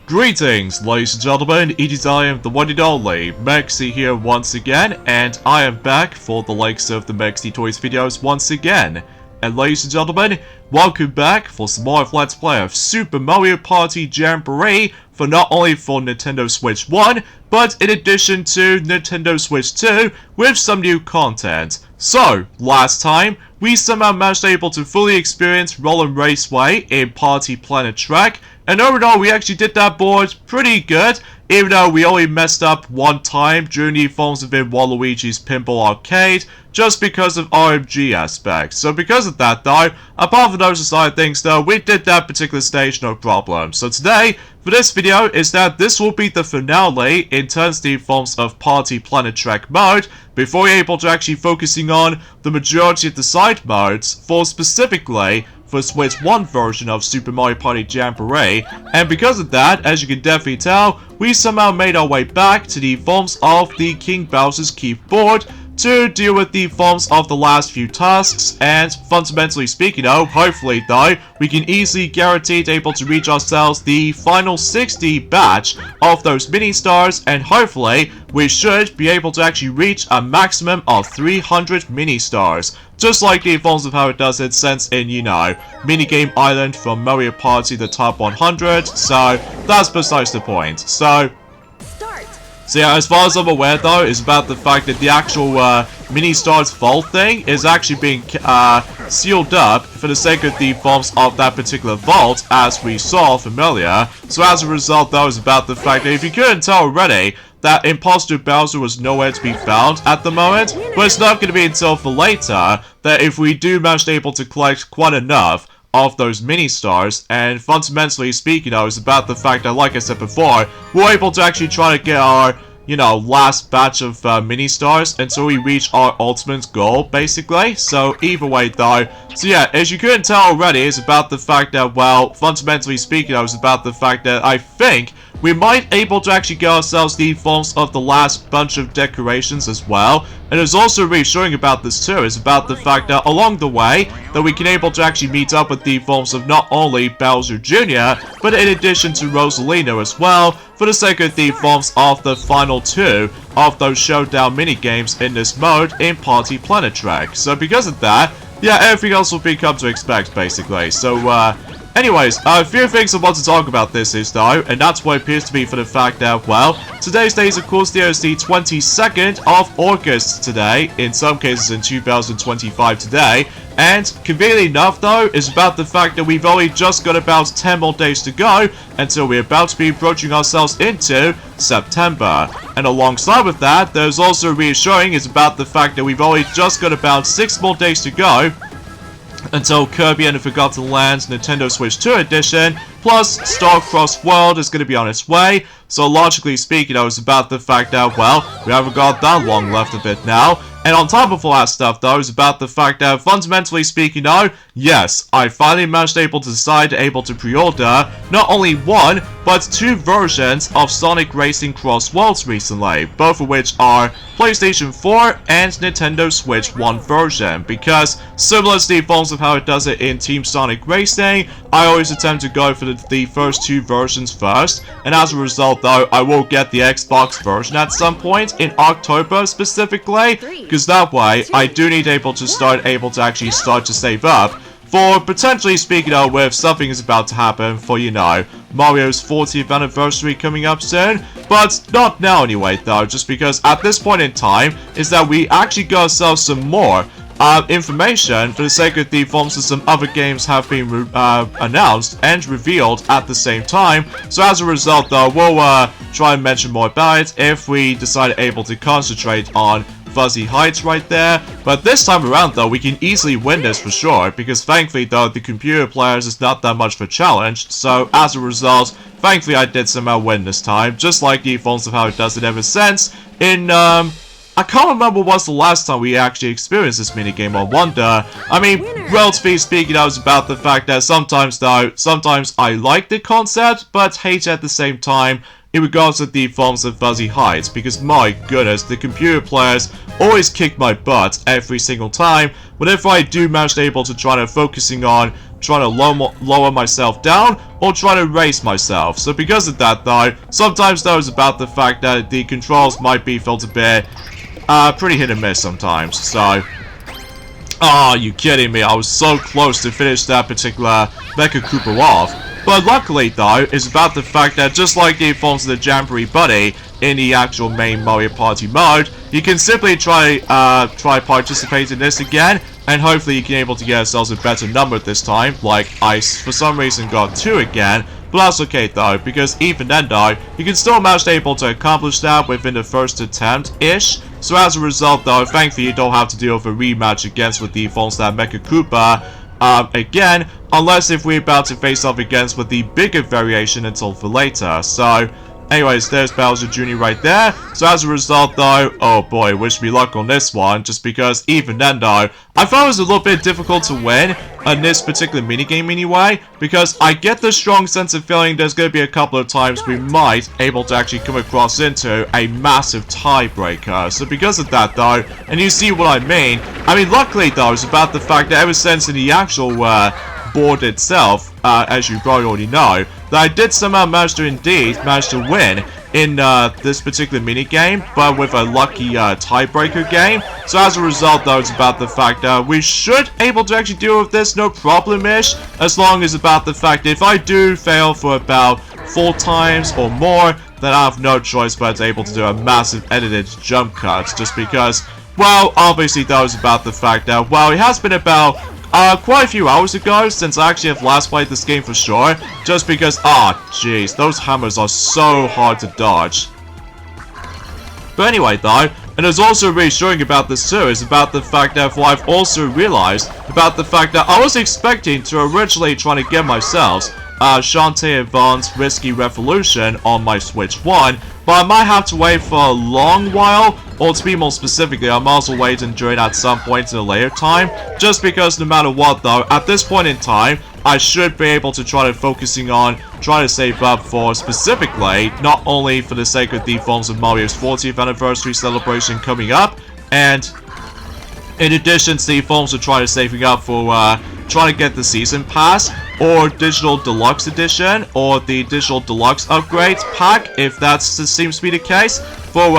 Greetings, ladies and gentlemen, it is I am the one and only Mexi here once again, and I am back for the likes of the Mexi Toys videos once again. And ladies and gentlemen, welcome back for some more of Let's Play of Super Mario Party Jamboree for not only for Nintendo Switch 1, but in addition to Nintendo Switch 2 with some new content. So, last time, we somehow managed able to fully experience Roller Raceway in Party Planet Track, and overall we actually did that board pretty good, even though we only messed up one time during the forms within Waluigi's Pinball Arcade, just because of RMG aspects. So because of that though, apart from those side of things though, we did that particular stage no problem. So today, for this video, is that this will be the finale in terms of the forms of Party Planet Track mode, before you're able to actually focusing on the majority of the side modes, for specifically for Switch 1 version of Super Mario Party Jamboree, and because of that, as you can definitely tell, we somehow made our way back to the forms of the King Bowser's Keep board to deal with the forms of the last few tasks, and fundamentally speaking though, hopefully though, we can easily guarantee able to reach ourselves the final 60 batch of those mini stars, and hopefully we should be able to actually reach a maximum of 300 mini stars. Just like the forms of how it does it since in, you know, Minigame Island from Mario Party the top 100, so that's besides the point. So yeah, as far as I'm aware though, is about the fact that the actual mini stars vault thing is actually being sealed up for the sake of the forms of that particular vault, as we saw familiar. So as a result though, is about the fact that if you couldn't tell already, that Imposter Bowser was nowhere to be found at the moment, but it's not going to be until for later that if we do manage to able to collect quite enough of those mini stars, and fundamentally speaking though, is about the fact that, like I said before, we're able to actually try to get our, you know, last batch of mini stars until we reach our ultimate goal, basically. So either way though, so yeah, as you couldn't tell already, it's about the fact that, well, fundamentally speaking though, it's about the fact that I think we might able to actually get ourselves the forms of the last bunch of decorations as well. And it's also reassuring about this too, is about the fact that along the way, that we can able to actually meet up with the forms of not only Bowser Jr., but in addition to Rosalina as well, for the sake of the forms of the final two of those showdown minigames in this mode in Party Planet Track. So because of that, yeah, everything else will become to expect, basically. So, anyways, a few things I want to talk about this is though, and that's what appears to be for the fact that, well, today's day is of course the 22nd of August today, in some cases in 2025 today, and conveniently enough though, is about the fact that we've only just got about 10 more days to go until we're about to be approaching ourselves into September. And alongside with that, there's also reassuring is about the fact that we've only just got about 6 more days to go until Kirby and the Forgotten Lands Nintendo Switch 2 edition plus Starcross World is going to be on its way. So logically speaking, it's about the fact that, well, we haven't got that long left of it now. And on top of all that stuff though, is about the fact that fundamentally speaking though, yes, I finally managed able to decide able to pre-order not only one, but two versions of Sonic Racing Cross Worlds recently, both of which are PlayStation 4 and Nintendo Switch 1 version, because similar to the forms of how it does it in Team Sonic Racing, I always attempt to go for the first two versions first, and as a result though, I will get the Xbox version at some point in October specifically, because that way, I do need able to start to save up for potentially speaking of if something is about to happen for, you know, Mario's 40th anniversary coming up soon, but not now anyway though, just because at this point in time is that we actually got ourselves some more information for the sake of the forms of some other games have been announced and revealed at the same time. So as a result though, we'll try and mention more about it if we decide able to concentrate on Fuzzy Heights right there. But this time around though, we can easily win this for sure, because thankfully though, the computer players is not that much of a challenge. So as a result, thankfully I did somehow win this time, just like the forms of how it does it ever since in I can't remember what's the last time we actually experienced this minigame on Wonder. I mean, relatively speaking, I was about the fact that sometimes I like the concept, but hate at the same time in regards to the forms of Fuzzy Heights, because my goodness, the computer players always kick my butt every single time whenever I do manage to able to try to focusing on trying to lower myself down, or trying to raise myself. So because of that, though, sometimes though, it's about the fact that the controls might be felt a bit, pretty hit and miss sometimes. So, oh, you kidding me? I was so close to finish that particular Mecha Koopa off. But luckily, though, it's about the fact that just like the forms of the Jamboree Buddy in the actual main Mario Party mode, you can simply try participate in this again, and hopefully you can able to get ourselves a better number this time. Like, I, for some reason, got 2 again. But that's okay, though, because even then, though, you can still manage to able to accomplish that within the first attempt-ish. So as a result, though, thankfully you don't have to deal with a rematch against with the forms that Mecha Koopa again, unless if we're about to face off against with the bigger variation until for later. So, anyways, there's Bowser Jr. right there. So as a result, though, oh boy, wish me luck on this one, just because even then, though, I thought it was a little bit difficult to win on this particular minigame anyway, because I get the strong sense of feeling there's going to be a couple of times we might able to actually come across into a massive tiebreaker. So because of that, though, and you see what I mean, luckily, though, it's about the fact that ever since in the actual board itself, as you probably already know, that I did somehow manage to win in this particular minigame, but with a lucky tiebreaker game. So as a result, though, it's about the fact that we should able to actually deal with this no problem-ish, as long as about the fact that if I do fail for about 4 times or more, then I have no choice but to able to do a massive edited jump cut, just because, well, obviously that was about the fact that, well, it has been about quite a few hours ago since I actually have last played this game for sure, just because, jeez, those hammers are so hard to dodge. But anyway, though, and it's also reassuring about this too, is about the fact that I've also realized about the fact that I was expecting to originally try to get myself Shantae Yvonne's Risky Revolution on my Switch 1, but I might have to wait for a long while, or to be more specifically, I might as well wait and join at some point in a later time, just because no matter what, though, at this point in time, I should be able to try to focusing on trying to save up for specifically, not only for the sake of the forms of Mario's 40th anniversary celebration coming up, and in addition to the forms of trying to saving up for trying to get the season pass, or digital deluxe edition, or the digital deluxe upgrades pack, if that seems to be the case, for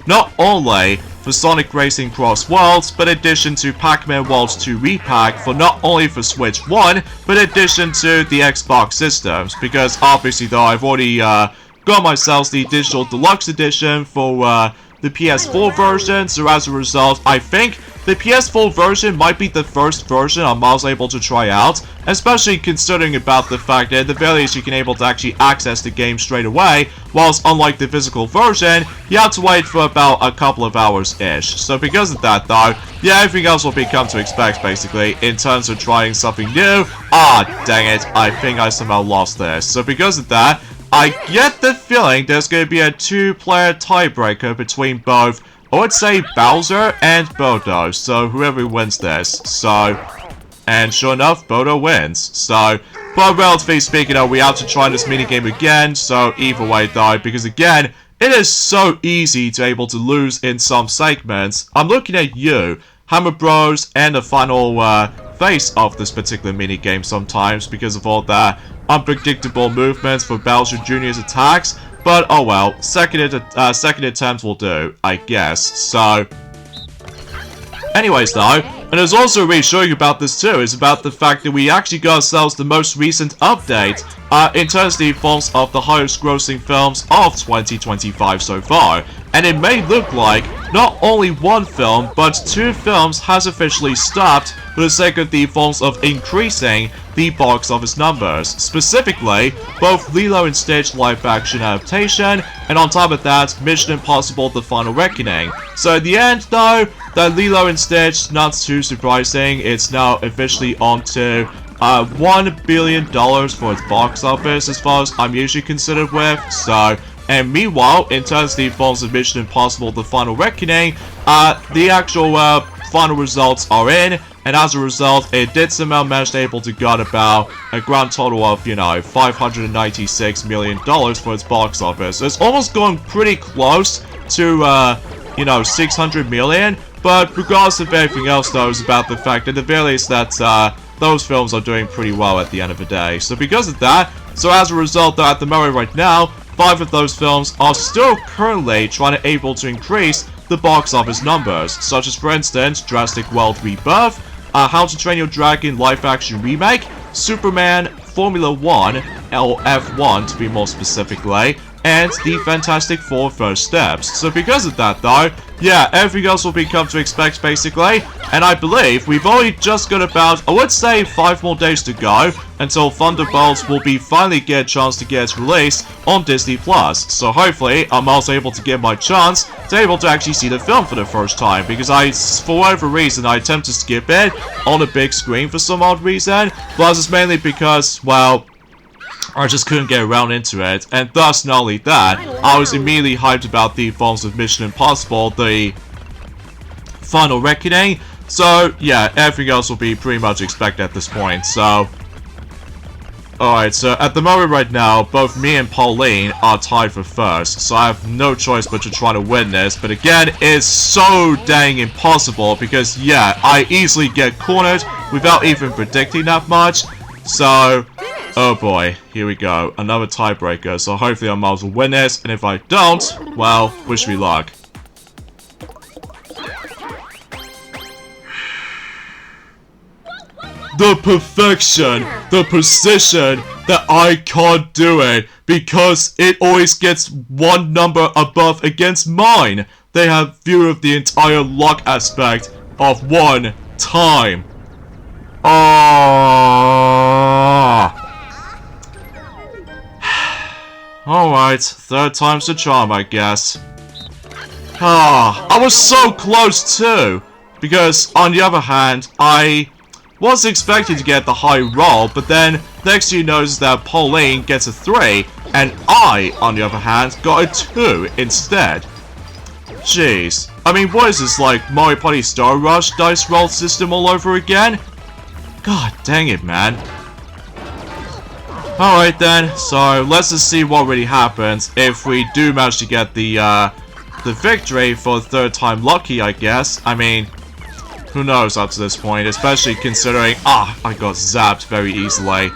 not only for Sonic Racing Cross Worlds, but in addition to Pac-Man Worlds 2 repack for not only for Switch 1, but in addition to the Xbox systems, because obviously though I've already got myself the digital deluxe edition for the PS4 version, so as a result, I think the PS4 version might be the first version I'm also able to try out, especially considering about the fact that at the very least you can able to actually access the game straight away, whilst unlike the physical version, you have to wait for about a couple of hours-ish. So because of that though, yeah, everything else will become to expect basically, in terms of trying something new. Dang it, I think I somehow lost this. So because of that, I get the feeling there's going to be a 2-player tiebreaker between both, I would say, Bowser and Bodo, so whoever wins this. So, and sure enough, Bodo wins. So, but relatively speaking, we have to try this minigame again, so either way though, because again, it is so easy to able to lose in some segments. I'm looking at you, Hammer Bros, and the final phase of this particular minigame sometimes, because of all that unpredictable movements for Bowser Jr.'s attacks, but oh well, second attempt will do, I guess. So, anyways though, and it's also reassuring about this too, is about the fact that we actually got ourselves the most recent update in terms of the forms of the highest grossing films of 2025 so far. And it may look like not only one film, but 2 films has officially stopped for the sake of the forms of increasing the box office numbers. Specifically, both Lilo & Stitch live-action adaptation, and on top of that, Mission Impossible The Final Reckoning. So at the end, though, that Lilo & Stitch, not too surprising, it's now officially on to $1 billion for its box office, as far as I'm usually considered with. So, and meanwhile, in terms of the forms of Mission Impossible The Final Reckoning, the actual final results are in, and as a result, it did somehow manage to able to get about a grand total of, $596 million for its box office. So it's almost going pretty close to, 600 million, but regardless of everything else, though, is about the fact that the very least that, those films are doing pretty well at the end of the day. So because of that, so as a result, though, at the moment right now, 5 of those films are still currently trying to able to increase the box office numbers, such as, for instance, Jurassic World Rebirth, How to Train Your Dragon live-action remake, Superman, Formula 1, or F1 to be more specifically, and the Fantastic Four First Steps. So because of that, though, yeah, everything else will be come to expect, basically, and I believe we've only just got about, I would say, 5 more days to go until Thunderbolts will be finally get a chance to get its release on Disney+. So hopefully, I'm also able to get my chance to able to actually see the film for the first time, because for whatever reason, I attempt to skip it on a big screen for some odd reason, plus it's mainly because, well, I just couldn't get around into it, and thus, not only that, I was immediately hyped about the films of Mission Impossible, the Final Reckoning, so yeah, everything else will be pretty much expected at this point, so... Alright, so at the moment right now, both me and Pauline are tied for first, so I have no choice but to try to win this, but again, it's so dang impossible, because yeah, I easily get cornered without even predicting that much, so... Oh boy, here we go, another tiebreaker, so hopefully I might as well win this, and if I don't, well, wish me luck. The perfection, the precision that I can't do it, because it always gets one number above against mine. They have view of the entire luck aspect of one time. Alright, third time's the charm, I guess. I was so close too! Because, on the other hand, I was expecting to get the high roll, but then, next you notice that Pauline gets a 3, and I, on the other hand, got a 2 instead. Jeez. I mean, what is this, like, Mario Party Star Rush dice roll system all over again? God dang it, man. Alright then, so let's just see what really happens if we do manage to get the victory for the third time lucky, I guess. I mean, who knows up to this point, especially considering, I got zapped very easily.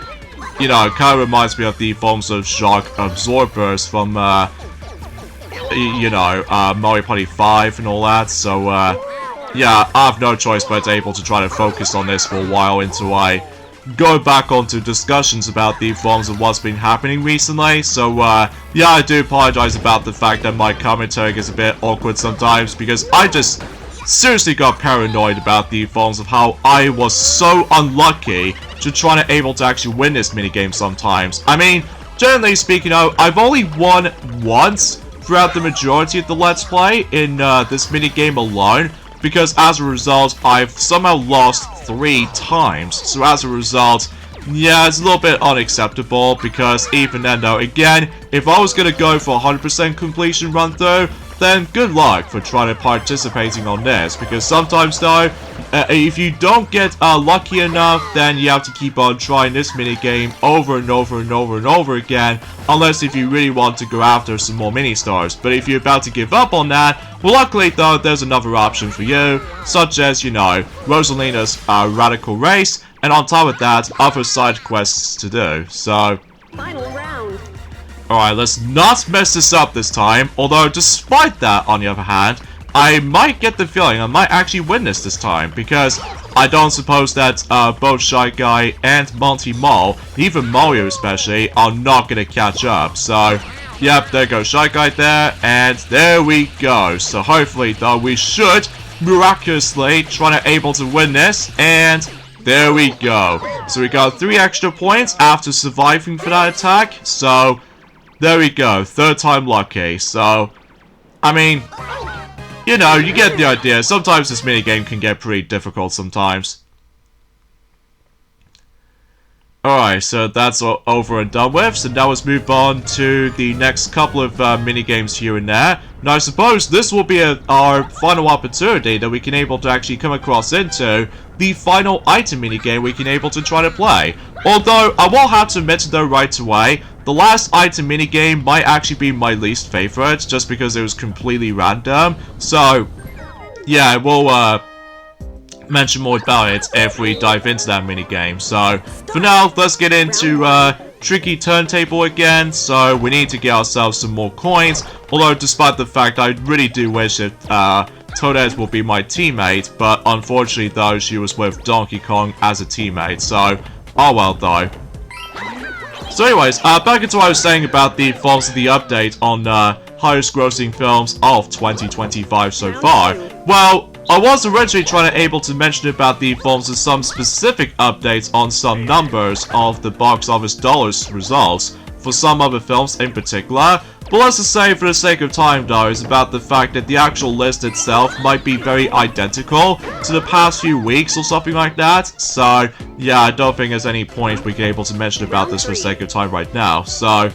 You know, it kind of reminds me of the forms of shock absorbers from, you know, Mario Party 5 and all that, so, yeah, I have no choice but able to try to focus on this for a while until I go back onto discussions about the forms of what's been happening recently, so, yeah, I do apologize about the fact that my commentary is a bit awkward sometimes, because I just seriously got paranoid about the forms of how I was so unlucky to try to able to actually win this minigame sometimes. I mean, generally speaking, I've only won once throughout the majority of the Let's Play in this minigame alone, because as a result, I've somehow lost 3 times. So as a result, yeah, it's a little bit unacceptable, because even then though, again, if I was gonna go for 100% completion run through, then good luck for trying to participating on this, because sometimes though, if you don't get lucky enough, then you have to keep on trying this minigame over and over and over and over again, unless if you really want to go after some more mini-stars. But if you're about to give up on that, well, luckily though, there's another option for you, such as, you know, Rosalina's Radical Race, and on top of that, other side quests to do, so... Final round. Alright, let's not mess this up this time, although despite that, on the other hand, I might get the feeling I might actually win this time, because I don't suppose that both Shy Guy and Monty Mole, even Mario especially, are not going to catch up. So, yep, there goes Shy Guy there, and there we go. So hopefully, though, we should miraculously try to able to win this, and there we go. So we got 3 extra points after surviving for that attack, so there we go, third time lucky. So, I mean, you know, you get the idea. Sometimes this minigame can get pretty difficult sometimes. Alright, so that's all over and done with. So now let's move on to the next couple of minigames here and there. Now I suppose this will be our final opportunity that we can able to actually come across into the final item minigame we can able to try to play. Although, I will have to admit though right away, the last item minigame might actually be my least favorite, just because it was completely random. So, yeah, I will mention more about it if we dive into that minigame. So, for now, let's get into Tricky Turntable again. So, we need to get ourselves some more coins. Although, despite the fact I really do wish that Toadette will be my teammate, but unfortunately though, she was with Donkey Kong as a teammate. So, oh well though. So anyways, back into what I was saying about the forms of the update on highest grossing films of 2025 so far. Well, I was originally able to mention about the forms of some specific updates on some numbers of the box office dollars results for some other films in particular. But let's just say, for the sake of time though, is about the fact that the actual list itself might be very identical to the past few weeks or something like that. So, yeah, I don't think there's any point we can able to mention about this for the sake of time right now. So,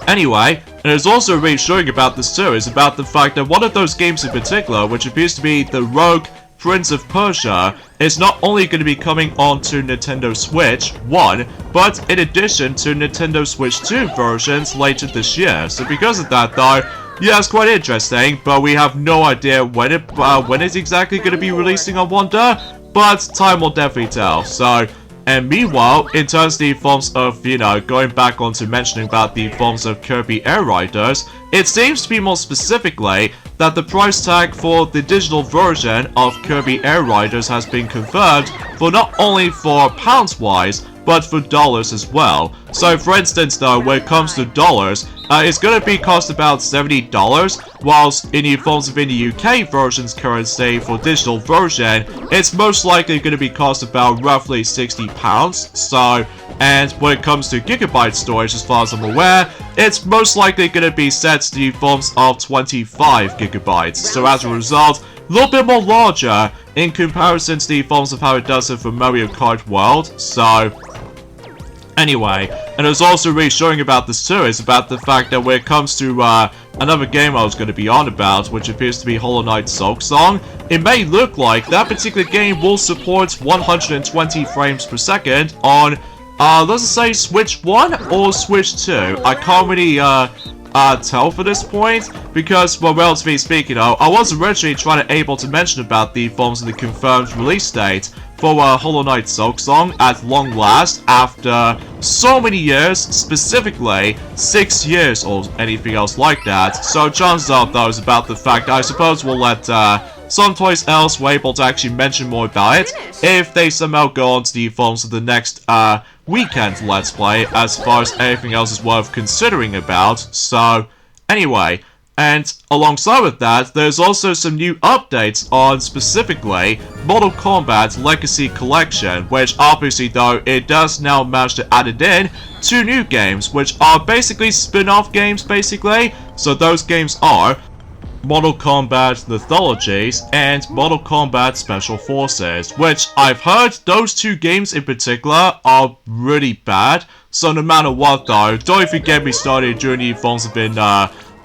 anyway, and there's also reassuring about this too, is about the fact that one of those games in particular, which appears to be the Rogue Prince of Persia, is not only going to be coming onto Nintendo Switch 1, but in addition to Nintendo Switch 2 versions later this year. So because of that though, yeah, it's quite interesting, but we have no idea when it's exactly going to be releasing, I wonder, but time will definitely tell. So, and meanwhile, in terms of the forms of, you know, going back on to mentioning about the forms of Kirby Air Riders, it seems to be more specifically that the price tag for the digital version of Kirby Air Riders has been confirmed for not only for pounds-wise, but for dollars as well. So for instance though, when it comes to dollars, it's going to be cost about $70, whilst in the forms of in the UK version's currency for digital version, it's most likely going to be cost about roughly £60. So, and when it comes to gigabyte storage, as far as I'm aware, it's most likely going to be set to the forms of 25 gigabytes. So as a result, a little bit more larger in comparison to the forms of how it does it for Mario Kart World. So, anyway, and there's also reassuring about this too, is about the fact that when it comes to another game I was going to be on about, which appears to be Hollow Knight Silksong, it may look like that particular game will support 120 frames per second on, let's just say Switch 1 or Switch 2. I can't really tell for this point, because, well, relatively speaking, I was originally able to mention about the forms of the confirmed release date for Hollow Knight Silksong at long last, after so many years, specifically 6 years or anything else like that. So chances are though is about the fact I suppose we'll let someplace else we're able to actually mention more about it if they somehow go on to the forms of the next weekend Let's Play, as far as anything else is worth considering about. So anyway, and alongside with that, there's also some new updates on specifically Mortal Kombat Legacy Collection, which obviously though, it does now manage to add it in 2 new games, which are basically spin-off games basically. So those games are Mortal Kombat Mythologies and Mortal Kombat Special Forces, which I've heard those 2 games in particular are really bad. So no matter what though, don't even get me started during the forms of in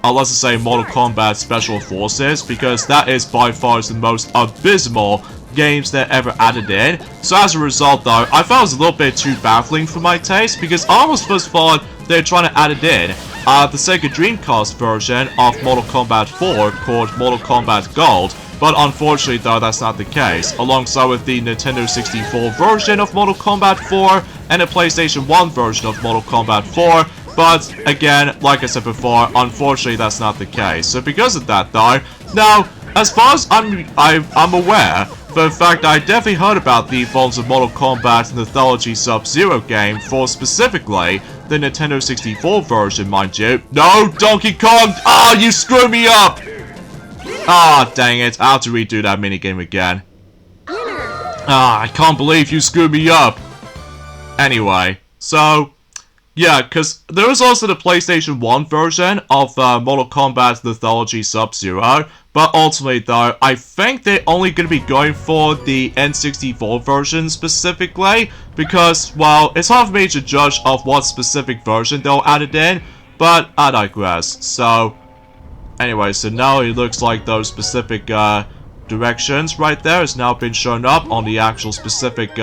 let's just say Mortal Kombat Special Forces, because that is by far the most abysmal games that ever added in. So as a result though, I found it was a little bit too baffling for my taste, because I almost first thought they're trying to add it in the Sega Dreamcast version of Mortal Kombat 4 called Mortal Kombat Gold, but unfortunately though that's not the case, alongside with the Nintendo 64 version of Mortal Kombat 4 and the PlayStation 1 version of Mortal Kombat 4. But again, like I said before, unfortunately that's not the case. So because of that though, now as far as I'm aware, for the fact I definitely heard about the forms of Mortal Kombat Mythology Sub-Zero game for specifically the Nintendo 64 version, mind you. No, Donkey Kong! Ah, you screwed me up! Ah, dang it, I have to redo that minigame again. Ah, I can't believe you screwed me up! Anyway, so yeah, because there was also the PlayStation 1 version of Mortal Kombat Mythology Sub-Zero, but ultimately though, I think they're only going to be going for the N64 version specifically, because, well, it's hard for me to judge of what specific version they'll add it in, but I digress. So, anyway, so now it looks like those specific directions right there has now been shown up on the actual specific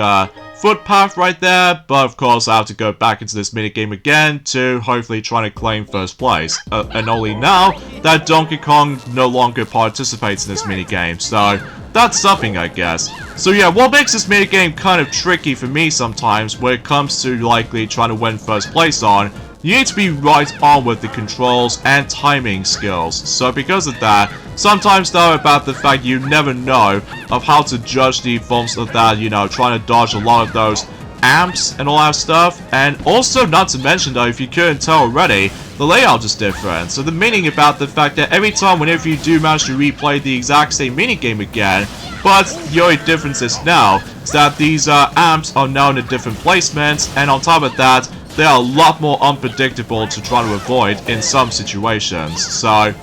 footpath right there, but of course I have to go back into this minigame again to hopefully try to claim first place, and only now that Donkey Kong no longer participates in this minigame. So that's something, I guess. So yeah, what makes this minigame kind of tricky for me sometimes when it comes to likely trying to win first place on, you need to be right on with the controls and timing skills. So because of that, sometimes though about the fact you never know of how to judge the forms of that, you know, trying to dodge a lot of those amps and all that stuff. And also, not to mention though, if you couldn't tell already, the layout is different. So the meaning about the fact that every time whenever you do manage to replay the exact same minigame again, but the only difference is now is that these amps are now in a different placements, and on top of that, they are a lot more unpredictable to try to avoid in some situations. So,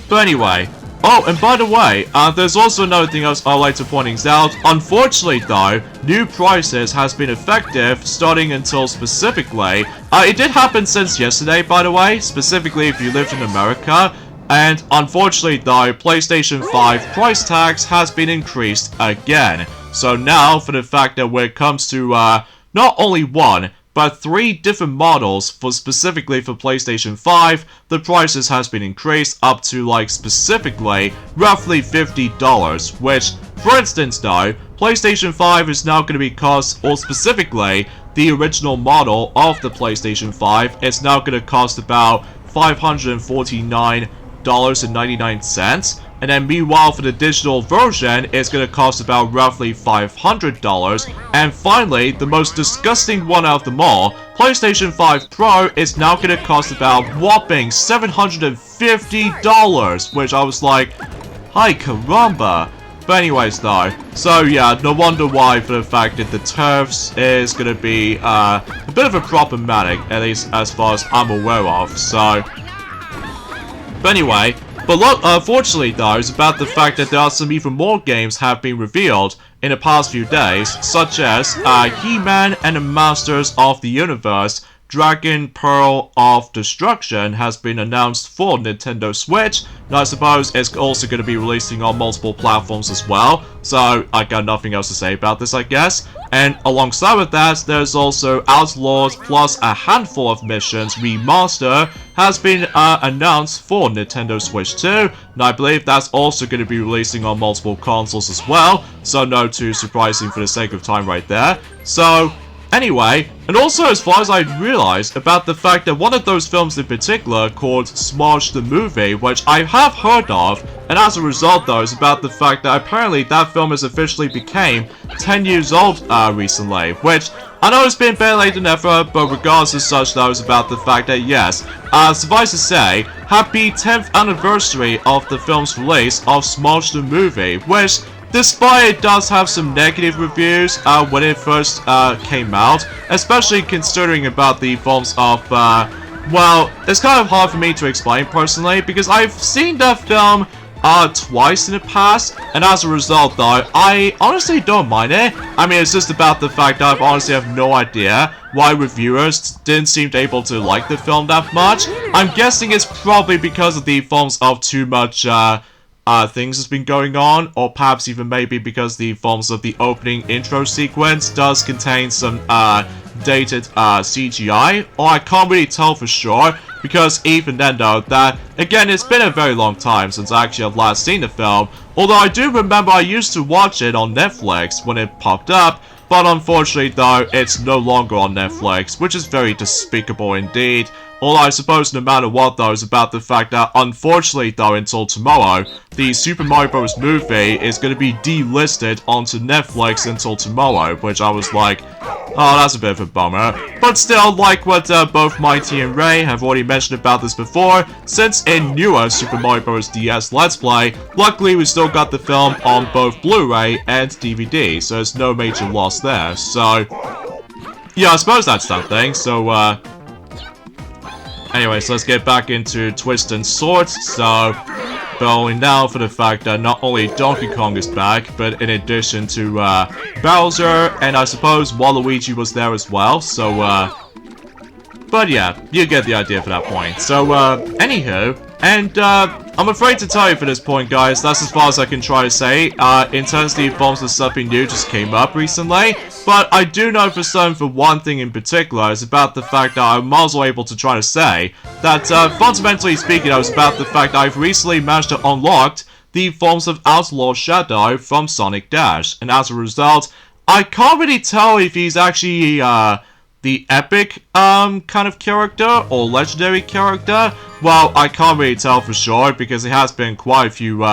but anyway. Oh, and by the way, there's also another thing else I'd like to point out. Unfortunately though, new prices has been effective starting until specifically, it did happen since yesterday by the way, specifically if you lived in America. And unfortunately though, PlayStation 5 price tags has been increased again. So now, for the fact that when it comes to not only one, but 3 different models for specifically for PlayStation 5, the prices has been increased up to like specifically roughly $50, which, for instance though, PlayStation 5 is now going to be cost, or specifically, the original model of the PlayStation 5 is now going to cost about $549.99. And then meanwhile for the digital version, it's going to cost about roughly $500. And finally, the most disgusting one out of them all, PlayStation 5 Pro is now going to cost about whopping $750, which I was like, hi caramba. But anyways though, so yeah, no wonder why for the fact that the turfs is going to be a bit of a problematic, at least as far as I'm aware of. So, but anyway. But fortunately though, it's about the fact that there are some even more games have been revealed in the past few days, such as He-Man and the Masters of the Universe, Dragon Pearl of Destruction has been announced for Nintendo Switch. Now I suppose it's also going to be releasing on multiple platforms as well, so I got nothing else to say about this I guess. And alongside with that, there's also Outlaws plus a handful of missions remaster has been announced for Nintendo Switch 2. And I believe that's also going to be releasing on multiple consoles as well, so no too surprising for the sake of time right there. So anyway, and also as far as I realized about the fact that one of those films in particular called Smosh the Movie, which I have heard of, and as a result though, is about the fact that apparently that film has officially became 10 years old recently, which I know it's been better late than ever, but regardless of such though, is about the fact that yes, suffice to say, happy 10th anniversary of the film's release of Smosh the Movie, which despite it does have some negative reviews when it first came out, especially considering about the forms of, well, it's kind of hard for me to explain personally, because I've seen that film twice in the past, and as a result though, I honestly don't mind it. I mean, it's just about the fact that I honestly have no idea why reviewers didn't seem to able to like the film that much. I'm guessing it's probably because of the forms of too much, things has been going on, or perhaps even maybe because the forms of the opening intro sequence does contain some dated CGI, or I can't really tell for sure, because even then though, that again, it's been a very long time since I actually have last seen the film, although I do remember I used to watch it on Netflix when it popped up, but unfortunately though, it's no longer on Netflix, which is very despicable indeed. Although I suppose no matter what though, is about the fact that unfortunately though, until tomorrow, the Super Mario Bros. Movie is going to be delisted onto Netflix until tomorrow, which I was like, oh, that's a bit of a bummer. But still, like what both Mighty and Ray have already mentioned about this before, since in newer Super Mario Bros. DS Let's Play, luckily we still got the film on both Blu-ray and DVD, so there's no major loss there. So, yeah, I suppose that's something. So, anyways, let's get back into Twist and Swords. So, but only now for the fact that not only Donkey Kong is back, but in addition to Bowser, and I suppose Waluigi was there as well. So, but yeah, you get the idea for that point. So, anywho, and I'm afraid to tell you for this point, guys, that's as far as I can try to say. In terms of the forms of something new just came up recently, but I do know for certain for one thing in particular is about the fact that I'm also able to try to say that fundamentally speaking, it was about the fact that I've recently managed to unlock the forms of Outlaw Shadow from Sonic Dash. And as a result, I can't really tell if he's actually the epic kind of character or legendary character. Well, I can't really tell for sure because it has been quite a few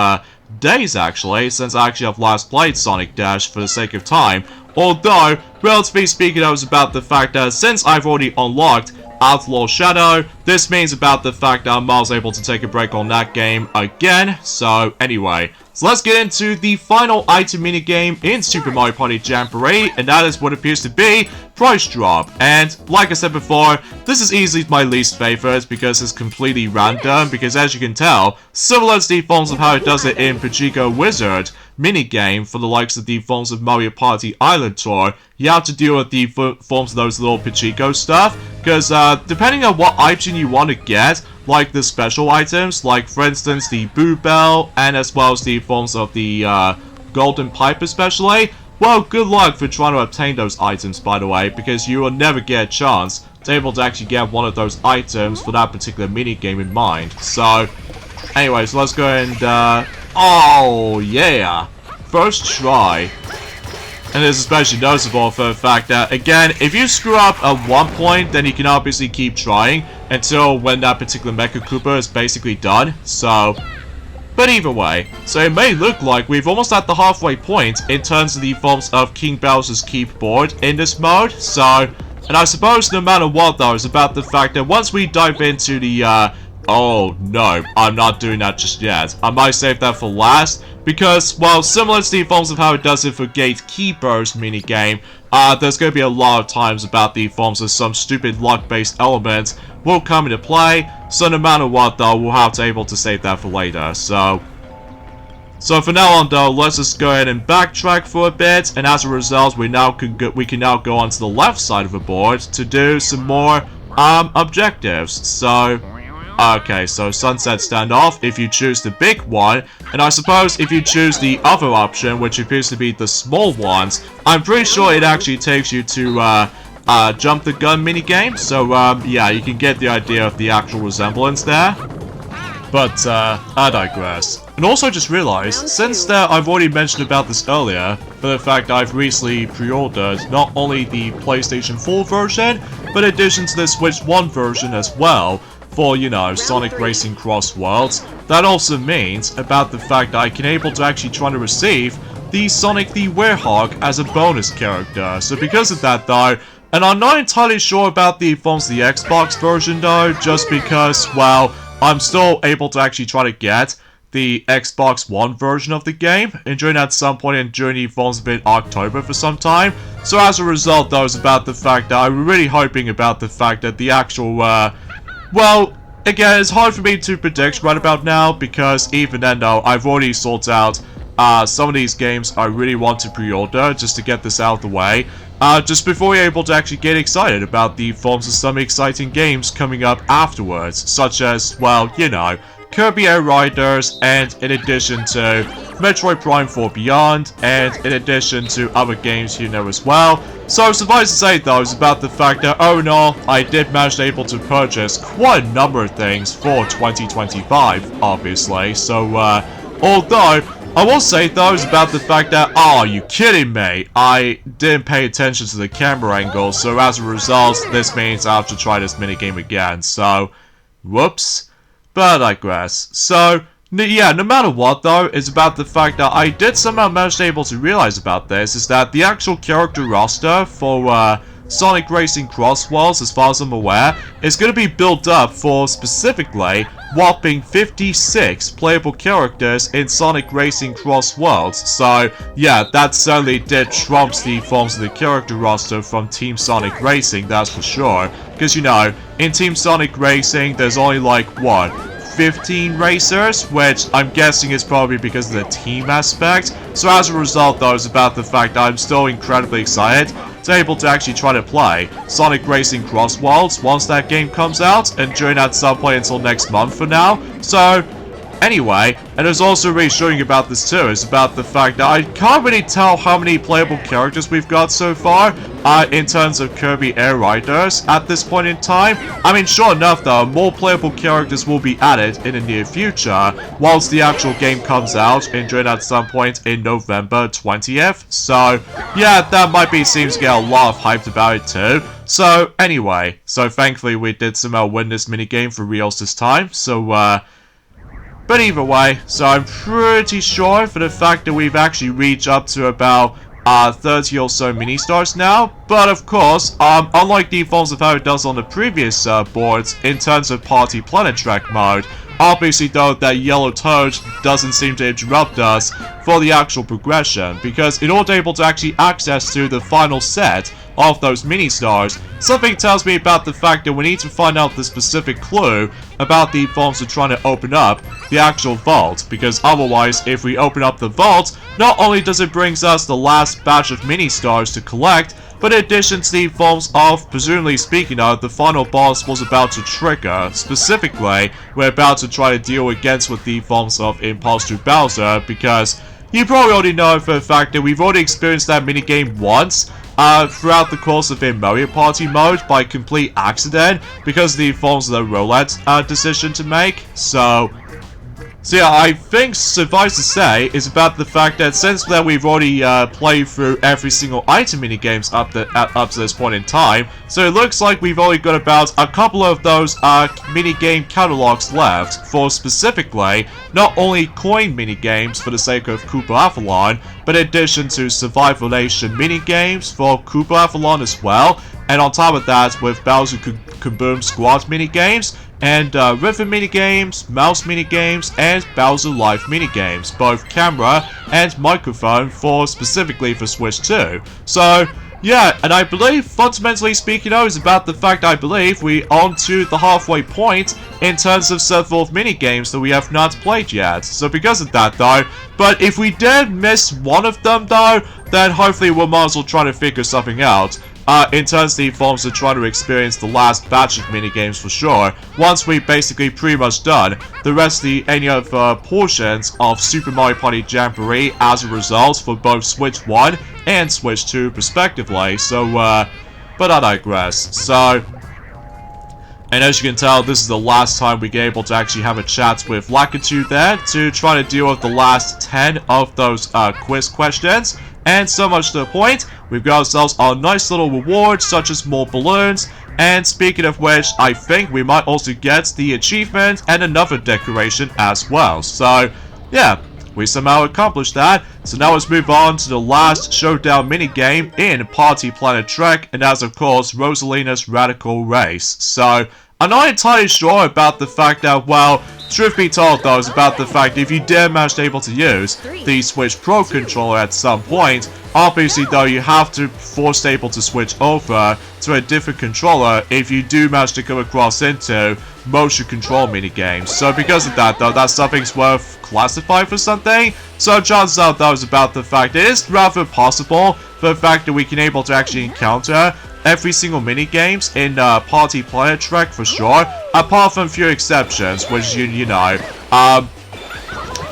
days actually since I actually have last played Sonic Dash for the sake of time. Although, relatively speaking, that was about the fact that since I've already unlocked Outlaw Shadow, this means about the fact that I'm able to take a break on that game again. So anyway, so let's get into the final item minigame in Super Mario Party Jamboree, and that is what appears to be Price Drop. And like I said before, this is easily my least favorite because it's completely random, because as you can tell, similar to the forms of how it does it in Pachinko Wizard minigame for the likes of the forms of Mario Party Island Tour, you have to deal with the forms of those little Pachinko stuff, because depending on what item you want to get, like the special items, like for instance the Boo Bell, and as well as the forms of the Golden Pipe especially, well, good luck for trying to obtain those items, by the way, because you will never get a chance to be able to actually get one of those items for that particular minigame in mind. So, anyways, let's go and, oh, yeah! First try. And it's especially noticeable for the fact that, again, if you screw up at one point, then you can obviously keep trying until when that particular Mecha Koopa is basically done. So, but either way, so it may look like we've almost at the halfway point in terms of the forms of King Bowser's Keep board in this mode. So, and I suppose no matter what though, it's about the fact that once we dive into the, oh no, I'm not doing that just yet. I might save that for last, because, well, similar to the forms of how it does it for Gatekeeper's minigame, there's going to be a lot of times about the forms of some stupid luck-based elements will come into play, so no matter what though, we'll have to able to save that for later. So from now on though, let's just go ahead and backtrack for a bit, and as a result, we can now go onto the left side of the board to do some more objectives. So, okay, so Sunset Standoff, if you choose the big one, and I suppose if you choose the other option, which appears to be the small ones, I'm pretty sure it actually takes you to Jump the Gun minigame, so yeah, you can get the idea of the actual resemblance there. But I digress. And also just realized, since I've already mentioned about this earlier, but the fact I've recently pre-ordered not only the PlayStation 4 version, but in addition to the Switch 1 version as well, for, you know, Sonic Racing Cross Worlds, that also means about the fact that I can able to actually try to receive the Sonic the Werehog as a bonus character. So because of that though, and I'm not entirely sure about the forms of the Xbox version though, just because, well, I'm still able to actually try to get the Xbox One version of the game, and during at some point during the forms of October for some time. So as a result though, it's about the fact that I'm really hoping about the fact that the actual, well, again, it's hard for me to predict right about now, because even then though, I've already sorted out some of these games I really want to pre-order, just to get this out of the way, just before you're able to actually get excited about the forms of some exciting games coming up afterwards, such as, well, you know, Kirby Air Riders, and in addition to Metroid Prime 4 Beyond, and in addition to other games you know as well. So suffice to say though, it's about the fact that, oh no, I did manage to able to purchase quite a number of things for 2025, obviously. So, although, I will say though, it's about the fact that, oh, are you kidding me? I didn't pay attention to the camera angle, so as a result, this means I have to try this minigame again, so, whoops. But I digress. So, yeah, no matter what though, it's about the fact that I did somehow manage to able to realize about this, is that the actual character roster for, Sonic Racing Cross Worlds, as far as I'm aware, is going to be built up for, specifically, whopping 56 playable characters in Sonic Racing Cross Worlds. So, yeah, that certainly did trumps the forms of the character roster from Team Sonic Racing, that's for sure. Because, you know, in Team Sonic Racing, there's only like, what, 15 racers, which I'm guessing is probably because of the team aspect. So as a result though, it's about the fact that I'm still incredibly excited to able to actually try to play Sonic Racing Cross Worlds once that game comes out, and during at some point until next month for now. So, Anyway, and there's also reassuring about this too, is about the fact that I can't really tell how many playable characters we've got so far, in terms of Kirby Air Riders at this point in time. I mean, sure enough though, more playable characters will be added in the near future, whilst the actual game comes out at some point in November 20th. So, yeah, that seems to get a lot of hyped about it too. So, anyway, thankfully we did somehow win this minigame for reals this time, but either way, so I'm pretty sure for the fact that we've actually reached up to about 30 or so mini-stars now. But of course, unlike the forms of how it does on the previous boards, in terms of Party Planet Track mode, obviously though that yellow toad doesn't seem to interrupt us for the actual progression, because in order able to actually access to the final set of those mini-stars, something tells me about the fact that we need to find out the specific clue about the forms we're trying to open up the actual vault, because otherwise if we open up the vault, not only does it bring us the last batch of mini-stars to collect, but in addition to the forms of, presumably speaking of, the final boss was about to trigger. Specifically, we're about to try to deal against with the forms of Imposter Bowser, because you probably already know for the fact that we've already experienced that minigame once, throughout the course of in Mario Party mode by complete accident, because of the forms of the roulette decision to make. So yeah, I think suffice to say is about the fact that since that we've already played through every single item minigames up to this point in time, so it looks like we've only got about a couple of those minigame catalogs left for specifically not only coin minigames for the sake of Koopa Avalon, but in addition to Survival Nation minigames for Koopa Avalon as well, and on top of that with Bowser Kaboom Squad minigames, and River minigames, Mouse minigames, and Bowser Life minigames, both camera and microphone specifically for Switch 2. So, yeah, and I believe, fundamentally speaking, is about the fact I believe we on to the halfway point in terms of several of minigames that we have not played yet. So because of that though, but if we did miss one of them though, then hopefully we might as well try to figure something out. In terms of the forms of trying to experience the last batch of minigames for sure, once we've basically pretty much done the rest of any of portions of Super Mario Party Jamboree as a result for both Switch 1 and Switch 2 respectively, so, but I digress. So, and as you can tell, this is the last time we get able to actually have a chat with Lakitu there to try to deal with the last 10 of those quiz questions. And so much to the point, we've got ourselves a nice little reward, such as more balloons. And speaking of which, I think we might also get the achievement and another decoration as well. So, yeah, we somehow accomplished that. So now let's move on to the last showdown minigame in Party Planet Trek, and that's of course Rosalina's Radical Race. So, I'm not entirely sure about the fact that, well, truth be told though, is about the fact that if you dare manage to able to use the Switch Pro controller at some point, obviously though you have to force able to switch over to a different controller if you do manage to come across into motion control minigames. So because of that though, that's something's worth classifying for something. So chances are though is about the fact it is rather possible for the fact that we can able to actually encounter every single minigames in Party Planet Trek for sure, apart from a few exceptions, which you know,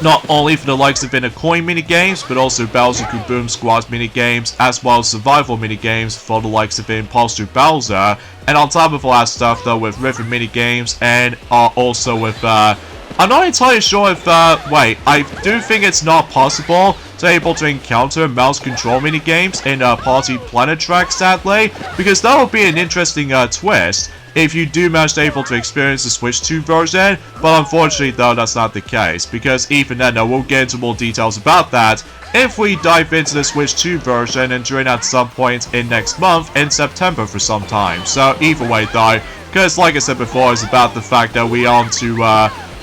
not only for the likes of inner coin minigames, but also Bowser Kaboom Squad minigames, as well as survival minigames for the likes of Imposter Bowser, and on top of all that stuff though with river minigames, and also with, I'm not entirely sure if, wait, I do think it's not possible to able to encounter mouse control minigames in Party Planet Track, sadly, because that would be an interesting twist if you do manage to able to experience the Switch 2 version, but unfortunately though that's not the case, because even then we'll get into more details about that if we dive into the Switch 2 version and during at some point in next month in September for some time. So either way though, because like I said before, it's about the fact that we are on to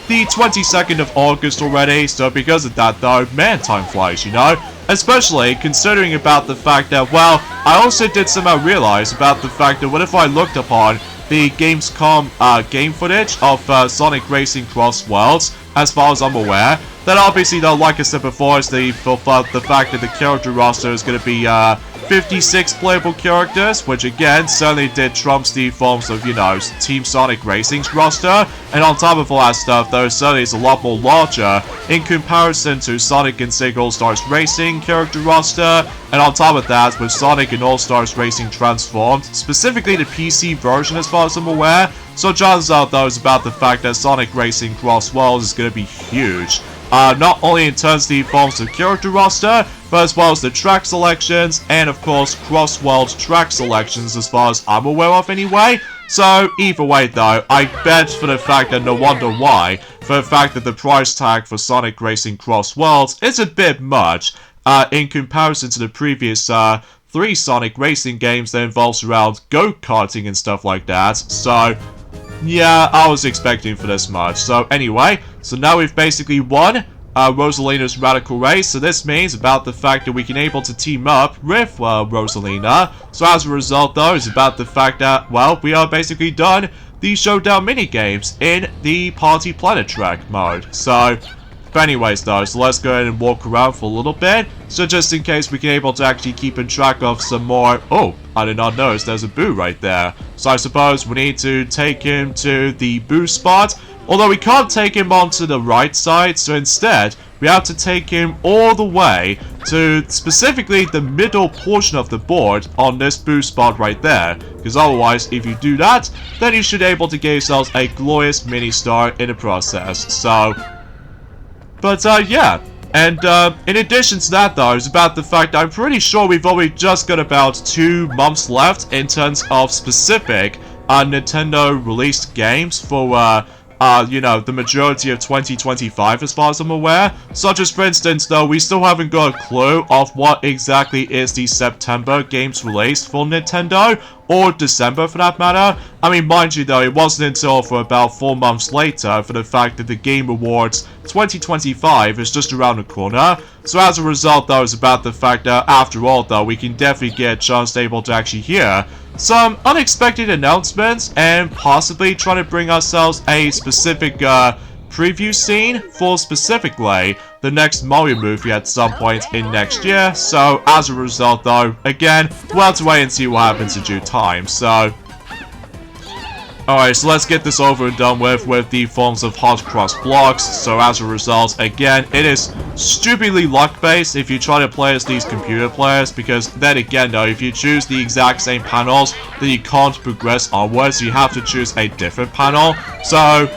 the 22nd of August already, so because of that though, man, time flies, you know? Especially considering about the fact that, well, I also did somehow realize about the fact that what if I looked upon the Gamescom game footage of Sonic Racing Cross Worlds, as far as I'm aware, that obviously though, like I said before, is the fact that the character roster is going to be 56 playable characters, which again certainly did trumps the forms of, you know, Team Sonic Racing's roster. And on top of all that stuff, though, certainly is a lot more larger in comparison to Sonic and Sega All-Stars Racing character roster. And on top of that, with Sonic and All-Stars Racing transformed, specifically the PC version as far as I'm aware, so chances are, though, is about the fact that Sonic Racing Cross Worlds is going to be huge. Not only in terms of the forms of character roster, but as well as the track selections, and of course cross-world track selections as far as I'm aware of anyway. So either way though, I bet for the fact that no wonder why, for the fact that the price tag for Sonic Racing Cross Worlds is a bit much, in comparison to the previous 3 Sonic Racing games that involves around go-karting and stuff like that. So yeah, I was expecting for this much. So anyway, so now we've basically won Rosalina's Radical Race. So this means about the fact that we can able to team up with Rosalina. So as a result though, is about the fact that, well, we are basically done the Showdown minigames in the Party Planet Track mode. So, but anyways though, so let's go ahead and walk around for a little bit. So just in case we can able to actually keep in track of some more... Oh, I did not notice there's a Boo right there. So I suppose we need to take him to the Boo spot. Although we can't take him onto the right side, so instead, we have to take him all the way to specifically the middle portion of the board on this Boo spot right there. Because otherwise, if you do that, then you should be able to get yourselves a glorious mini-star in the process. So... But, yeah. And, in addition to that, though, it's about the fact that I'm pretty sure we've only just got about 2 months left in terms of specific, Nintendo-released games for, you know, the majority of 2025 as far as I'm aware. Such as, for instance, though, we still haven't got a clue of what exactly is the September games released for Nintendo, or December for that matter. I mean, mind you though, it wasn't until for about 4 months later for the fact that the Game Awards 2025 is just around the corner. So as a result though, it's about the fact that after all though, we can definitely get a chance to able to actually hear some unexpected announcements and possibly trying to bring ourselves a specific preview scene for specifically the next Mario movie at some point in next year. So as a result though, again, we'll have to wait and see what happens in due time. So alright, so let's get this over and done with the forms of hot cross blocks. So as a result, again, it is stupidly luck-based if you try to play as these computer players, because then again though, if you choose the exact same panels, then you can't progress onwards, you have to choose a different panel. So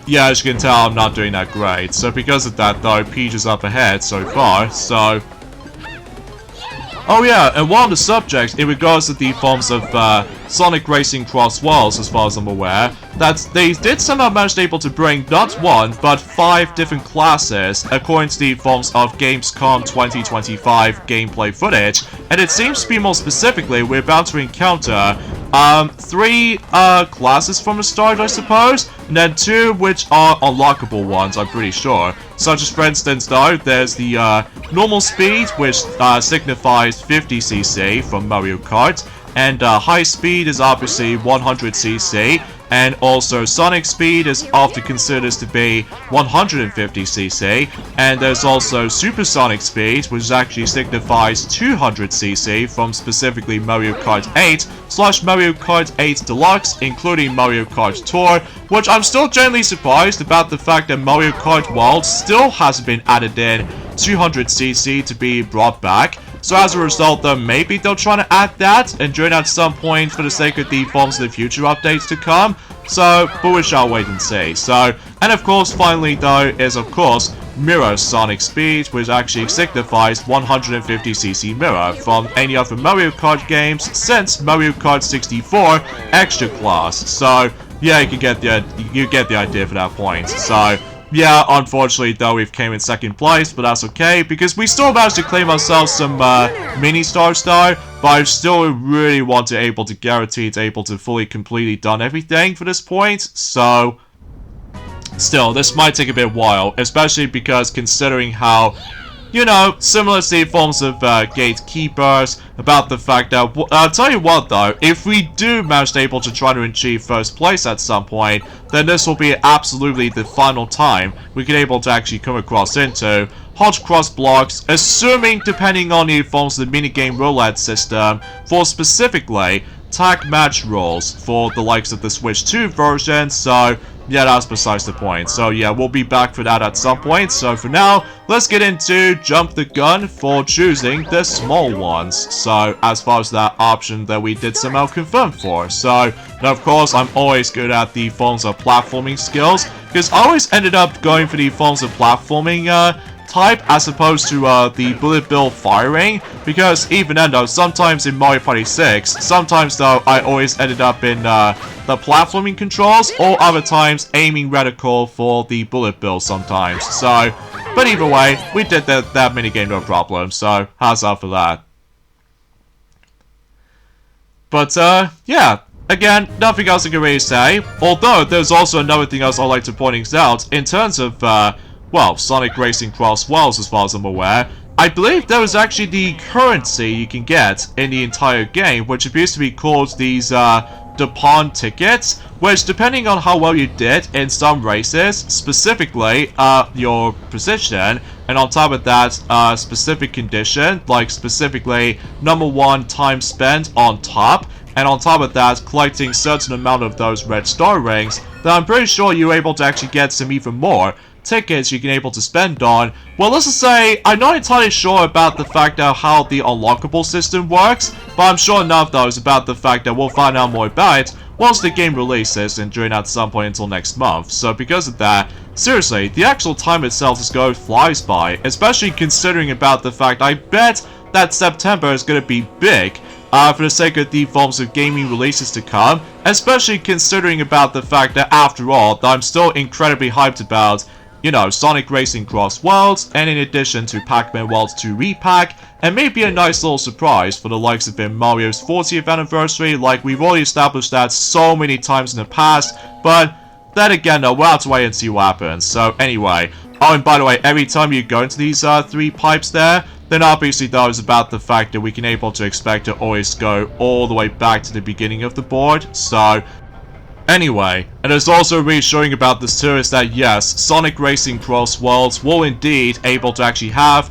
yeah, as you can tell, I'm not doing that great. So because of that though, Peach is up ahead so far, so... Oh yeah, and one of the subjects in regards to the forms of Sonic Racing Cross Worlds, as far as I'm aware, that they did somehow manage to able to bring not 1, but 5 different classes, according to the forms of Gamescom 2025 gameplay footage, and it seems to be more specifically, we're about to encounter 3 classes from the start, I suppose, and then 2 which are unlockable ones, I'm pretty sure. Such as, for instance, though, there's the normal speed, which signifies 50cc from Mario Kart, and high speed is obviously 100cc, and also Sonic speed is often considered to be 150cc, and there's also supersonic speed, which actually signifies 200cc from specifically Mario Kart 8 / Mario Kart 8 Deluxe, including Mario Kart Tour, which I'm still genuinely surprised about the fact that Mario Kart World still hasn't been added in 200cc to be brought back. So as a result though, maybe they'll try to add that and join at some point for the sake of the forms of the future updates to come. So, but we shall wait and see. So, and of course, finally though, is of course, Mirror Sonic Speed, which actually signifies 150cc Mirror from any other Mario Kart games since Mario Kart 64 Extra Class. So, yeah, you get the idea for that point. So, yeah, unfortunately though, we've came in 2nd place, but that's okay, because we still managed to claim ourselves some mini-stars though, but I still really want to able to guarantee to able to fully completely done everything for this point, so still, this might take a bit while, especially because considering how you know, similar to the forms of gatekeepers, about the fact that, I'll tell you what though, if we do manage to able to try to achieve first place at some point, then this will be absolutely the final time we can able to actually come across into hot cross blocks, assuming depending on the forms of the minigame roulette system, for specifically tag match rules for the likes of the Switch 2 version, so yeah, that's besides the point. So yeah, we'll be back for that at some point. So for now, let's get into jump the gun for choosing the small ones. So as far as that option that we did somehow confirm for. So now of course, I'm always good at the forms of platforming skills, because I always ended up going for the forms of platforming type as opposed to the bullet bill firing, because even then though, sometimes in Mario Party 6, sometimes though I always ended up in the platforming controls, or other times aiming reticle for the bullet bill sometimes. So, but either way, we did that minigame no problem, so how's that for that? But yeah, again, nothing else I can really say, although there's also another thing else I'd like to point out in terms of well, Sonic Racing Cross Worlds, as far as I'm aware. I believe there is actually the currency you can get in the entire game, which appears to be called these Dupont tickets, which depending on how well you did in some races, specifically your position, and on top of that, specific condition, like specifically #1 time spent on top, and on top of that, collecting certain amount of those red star rings, then I'm pretty sure you're able to actually get some even more tickets you can able to spend on. Well, let's just say, I'm not entirely sure about the fact that how the unlockable system works, but I'm sure enough though is about the fact that we'll find out more about it once the game releases and during at some point until next month. So because of that, seriously, the actual time itself just flies by, especially considering about the fact I bet that September is going to be big for the sake of the forms of gaming releases to come, especially considering about the fact that after all, that I'm still incredibly hyped about, you know, Sonic Racing Cross Worlds, and in addition to Pac-Man World 2 Repack, and maybe a nice little surprise for the likes of Mario's 40th anniversary, like we've already established that so many times in the past, but then again, though, we'll have to wait and see what happens. So anyway, oh, and by the way, every time you go into these 3 pipes there, then obviously that is about the fact that we can able to expect to always go all the way back to the beginning of the board, so anyway, and there's also reassuring about this too is that yes, Sonic Racing Cross Worlds will indeed able to actually have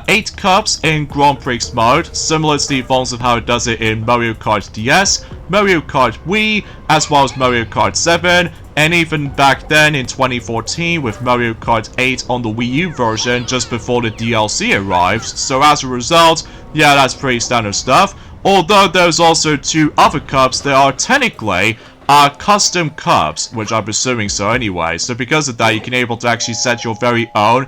8 cups in Grand Prix mode, similar to the forms of how it does it in Mario Kart DS, Mario Kart Wii, as well as Mario Kart 7, and even back then in 2014 with Mario Kart 8 on the Wii U version just before the DLC arrives. So as a result, yeah, that's pretty standard stuff. Although there's also 2 other cups that are technically custom cups, which I'm assuming so anyway. So because of that, you can able to actually set your very own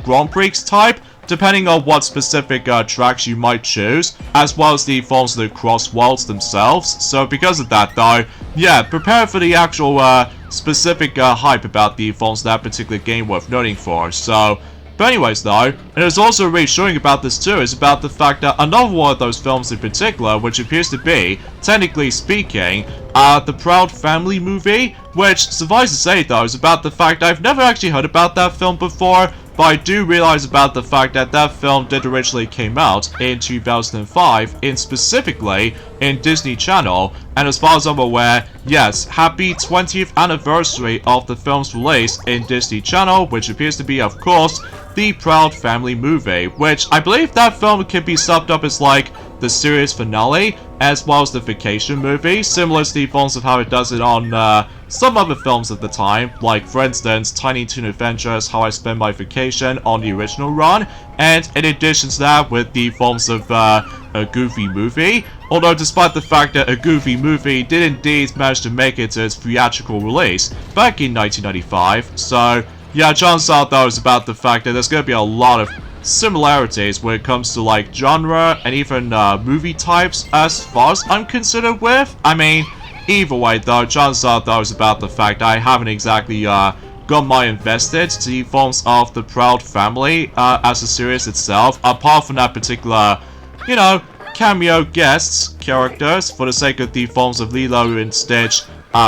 Grand Prix type, depending on what specific tracks you might choose, as well as the forms of the cross worlds themselves. So because of that though, yeah, prepare for the actual specific hype about the forms of that particular game worth noting for. So, but anyways though, and there's also reassuring about this too, is about the fact that another one of those films in particular, which appears to be, technically speaking, the Proud Family movie, which, suffice to say though, is about the fact I've never actually heard about that film before, but I do realize about the fact that that film did originally came out in 2005, specifically in Disney Channel, and as far as I'm aware, yes, happy 20th anniversary of the film's release in Disney Channel, which appears to be, of course, the Proud Family movie, which I believe that film can be summed up as like the series finale, as well as the vacation movie, similar to the forms of how it does it on some other films at the time, like for instance Tiny Toon Adventures, How I Spend My Vacation on the original run, and in addition to that with the forms of a Goofy movie, although despite the fact that a Goofy movie did indeed manage to make it to its theatrical release back in 1995, so yeah, chances are though is about the fact that there's going to be a lot of similarities when it comes to like genre and even movie types as far as I'm considered with. I mean, either way though, chances are though is about the fact I haven't exactly got my invested to the forms of the Proud Family as a series itself, apart from that particular, you know, cameo guests, characters, for the sake of the forms of Lilo and Stitch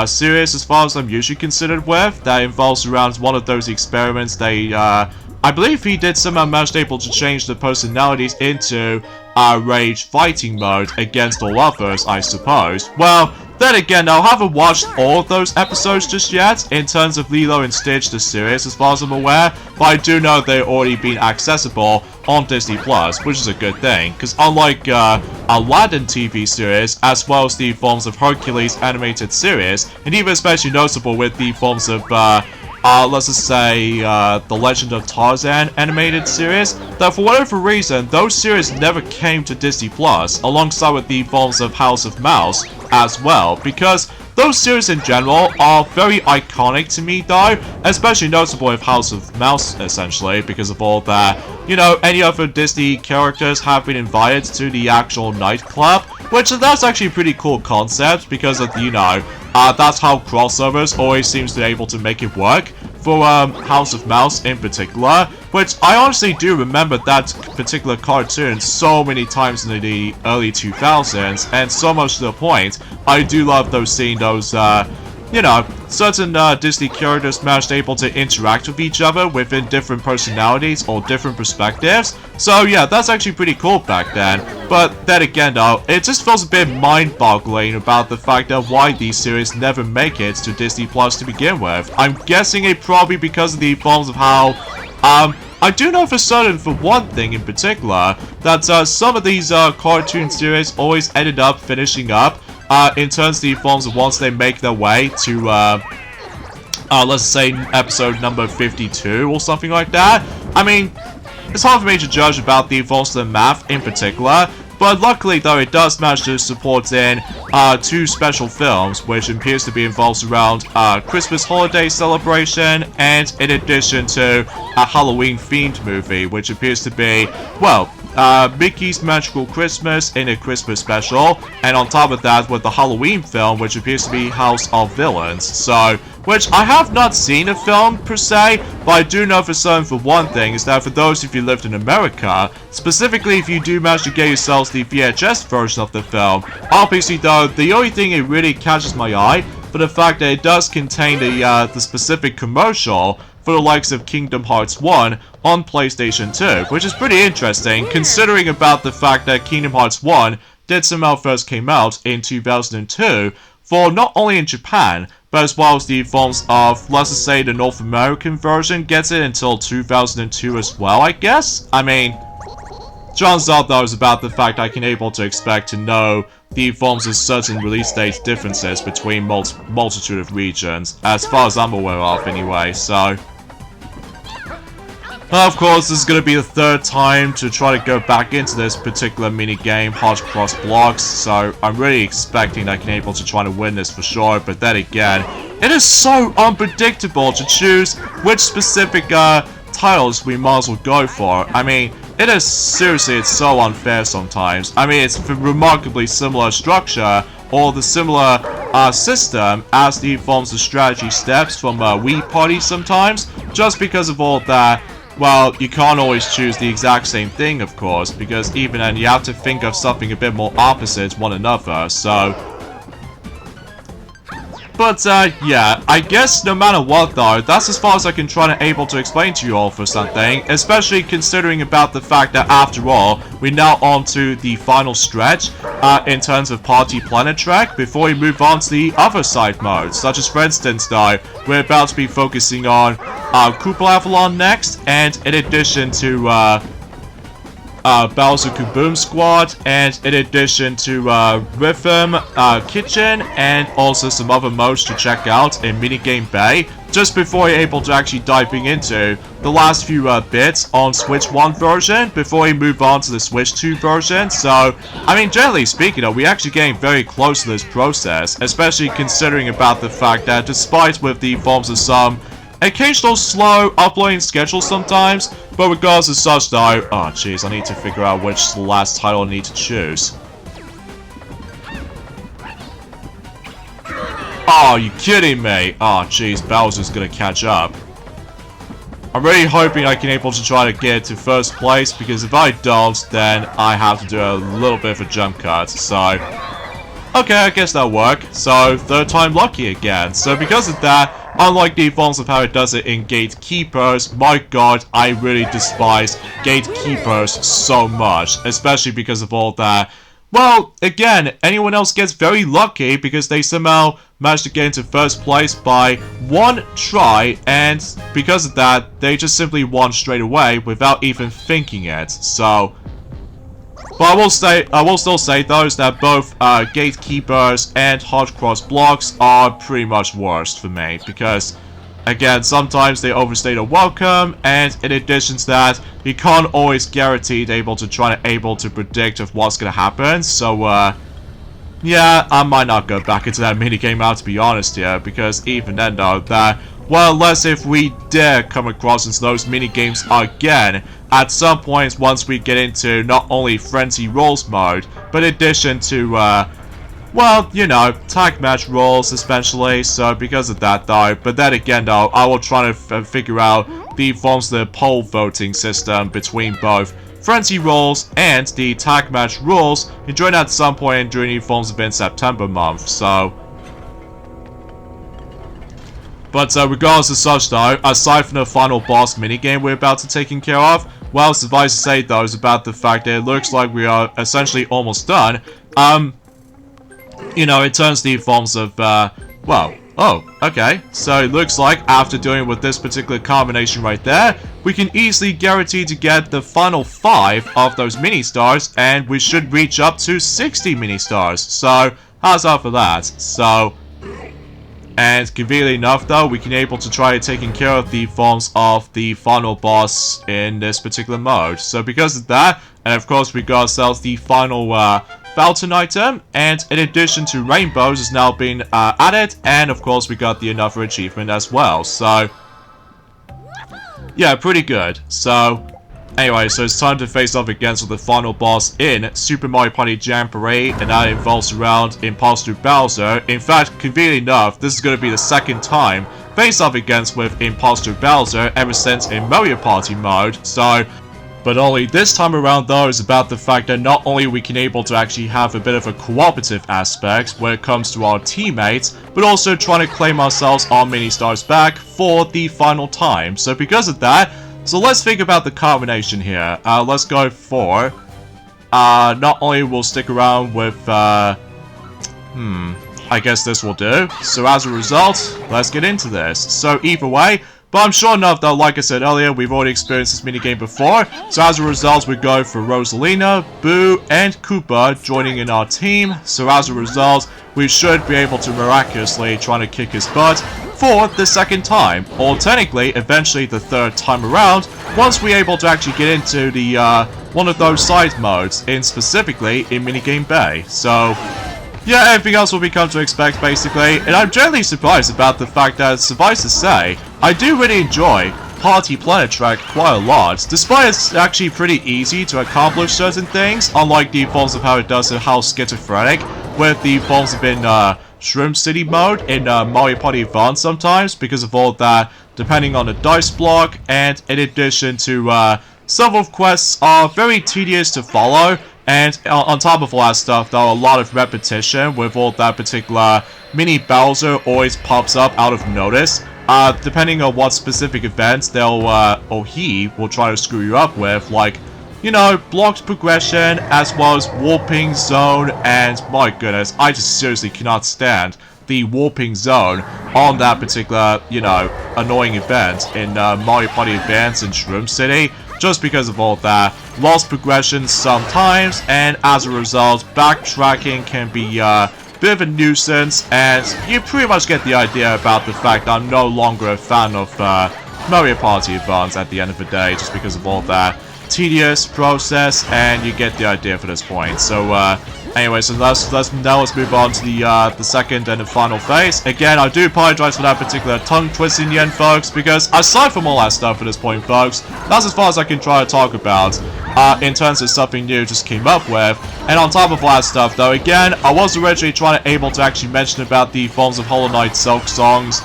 series as far as I'm usually considered with, that involves around one of those experiments they I believe he did somehow manage able to change the personalities into rage fighting mode against all others, I suppose. Well, then again, I haven't watched all of those episodes just yet, in terms of Lilo and Stitch the series, as far as I'm aware, but I do know they've already been accessible on Disney+, which is a good thing, because unlike Aladdin TV series, as well as the forms of Hercules animated series, and even especially notable with the forms of let's just say, The Legend of Tarzan animated series, that for whatever reason, those series never came to Disney Plus, alongside with the forms of House of Mouse as well, because those series in general are very iconic to me though, especially notable with House of Mouse essentially, because of all that, you know, any other Disney characters have been invited to the actual nightclub, which that's actually a pretty cool concept, because of, you know, that's how crossovers always seems to be able to make it work, for House of Mouse in particular, which I honestly do remember that particular cartoon so many times in the early 2000s, and so much to the point, I do love seeing those, you know, certain Disney characters managed able to interact with each other within different personalities or different perspectives. So yeah, that's actually pretty cool back then. But then again though, it just feels a bit mind-boggling about the fact that why these series never make it to Disney Plus to begin with. I'm guessing it probably because of the forms of how, I do know for certain, for one thing in particular, that some of these cartoon series always ended up finishing up in terms of the forms of once they make their way to, let's say, episode number 52 or something like that. I mean, it's hard for me to judge about the forms of the math in particular, but luckily though it does manage to support in 2 special films, which appears to be involved around Christmas holiday celebration, and in addition to a Halloween themed movie, which appears to be, well, Mickey's Magical Christmas in a Christmas special, and on top of that with the Halloween film, which appears to be House of Villains. So, which I have not seen a film per se, but I do know for certain for one thing is that for those of you who lived in America, specifically if you do manage to get yourselves the VHS version of the film, obviously though, the only thing it really catches my eye for the fact that it does contain the specific commercial for the likes of Kingdom Hearts 1 on PlayStation 2, which is pretty interesting considering about the fact that Kingdom Hearts 1 did somehow first came out in 2002 for not only in Japan, but as well as the forms of, let's just say, the North American version gets it until 2002 as well, I guess? I mean, John's out though is about the fact I can able to expect to know the forms of certain release date differences between multitude of regions, as far as I'm aware of anyway, so. Of course, this is going to be the 3rd time to try to go back into this particular minigame, Hot Cross Blocks, so I'm really expecting I can able to try to win this for sure, but then again, it is so unpredictable to choose which specific titles we might as well go for. I mean, it is seriously, it's so unfair sometimes. I mean, it's a remarkably similar structure, or the similar system as the forms of strategy steps from Wii Party sometimes, just because of all that. Well, you can't always choose the exact same thing, of course, because even then you have to think of something a bit more opposite one another, so. But, yeah, I guess no matter what though, that's as far as I can try to able to explain to you all for something, especially considering about the fact that after all, we're now on to the final stretch, in terms of Party Planet track, before we move on to the other side modes, such as for instance though, we're about to be focusing on, Koopa Avalon next, and in addition to, Bowser Kaboom Squad, and in addition to Rhythm Kitchen, and also some other modes to check out in Minigame Bay, just before you're able to actually diving into the last few bits on Switch 1 version, before we move on to the Switch 2 version. So, I mean, generally speaking, we're actually getting very close to this process, especially considering about the fact that despite with the forms of some occasional slow uploading schedule sometimes, but regardless of such though, oh jeez, I need to figure out which is the last title I need to choose. Oh, you kidding me? Oh jeez, Bowser's gonna catch up. I'm really hoping I can able to try to get to first place, because if I don't, then I have to do a little bit of a jump cut, so. Okay, I guess that'll work. So, 3rd time lucky again. So because of that, unlike the forms of how it does it in Gatekeepers, my god, I really despise Gatekeepers so much, especially because of all that. Well, again, anyone else gets very lucky because they somehow managed to get into first place by one try, and because of that, they just simply won straight away without even thinking it. So, but I will still say those that both Gatekeepers and Hard Cross blocks are pretty much worst for me because, again, sometimes they overstay their welcome, and in addition to that, you can't always guarantee able to predict of what's gonna happen. So, yeah, I might not go back into that minigame now, to be honest here, because even then though, that, well, unless if we dare come across into those minigames again, at some point once we get into not only Frenzy Rolls mode, but in addition to, well, you know, tag match roles especially, so because of that though, but then again though, I will try to figure out the forms of the poll voting system between both Frenzy Rolls and the tag match rules, and join at some point during the forms in September month, so. But regardless of such though, aside from the final boss minigame we're about to taking care of, well, suffice to say though is about the fact that it looks like we are essentially almost done. You know, it turns the forms of, well, oh, okay. So it looks like after dealing with this particular combination right there, we can easily guarantee to get the final 5 of those mini-stars, and we should reach up to 60 mini-stars. So, how's that for that? So, and conveniently enough though, we can able to try taking care of the forms of the final boss in this particular mode. So because of that, and of course we got ourselves the final, Fountain item, and in addition to rainbows has now been added, and of course we got the another achievement as well, so yeah, pretty good. So anyway, so it's time to face off against the final boss in Super Mario Party Jamboree, and that involves around Imposter Bowser. In fact, conveniently enough, this is going to be the second time face off against with Imposter Bowser ever since in Mario Party mode, so. But only this time around though is about the fact that not only we can able to actually have a bit of a cooperative aspect when it comes to our teammates, but also trying to claim ourselves our mini-stars back for the final time. So because of that, so let's think about the combination here. Let's go for, not only we'll stick around with, I guess this will do. So as a result, let's get into this. So either way, but I'm sure enough though, like I said earlier, we've already experienced this minigame before, so as a result we go for Rosalina, Boo, and Koopa joining in our team, so as a result, we should be able to miraculously try to kick his butt for the second time, or technically, eventually the third time around, once we're able to actually get into the, one of those side modes, specifically in Minigame Bay, so. Yeah, everything else will become to expect, basically, and I'm generally surprised about the fact that, suffice to say, I do really enjoy Party Planet Track quite a lot, despite it's actually pretty easy to accomplish certain things, unlike the forms of how it does and how schizophrenic, with the forms of in Shroom City mode in Mario Party Advance sometimes, because of all that, depending on the dice block, and in addition to several quests are very tedious to follow. And on top of all that stuff, though, a lot of repetition with all that particular mini Bowser always pops up out of notice. Depending on what specific events they'll, or he will try to screw you up with, like, you know, blocked progression, as well as warping zone, and my goodness, I just seriously cannot stand the warping zone on that particular, you know, annoying event in Mario Party Advance and Shroom City. Just because of all that, lost progression sometimes, and as a result, backtracking can be a bit of a nuisance, and you pretty much get the idea about the fact that I'm no longer a fan of Mario Party Advance at the end of the day, just because of all that tedious process, and you get the idea for this point. So, anyway, so let's move on to the second and the final phase. Again, I do apologize for that particular tongue twist in the end, folks, because aside from all that stuff at this point, folks, that's as far as I can try to talk about in terms of something new just came up with. And on top of all that stuff, though, again, I was originally able to actually mention about the forms of Hollow Knight Silk Song's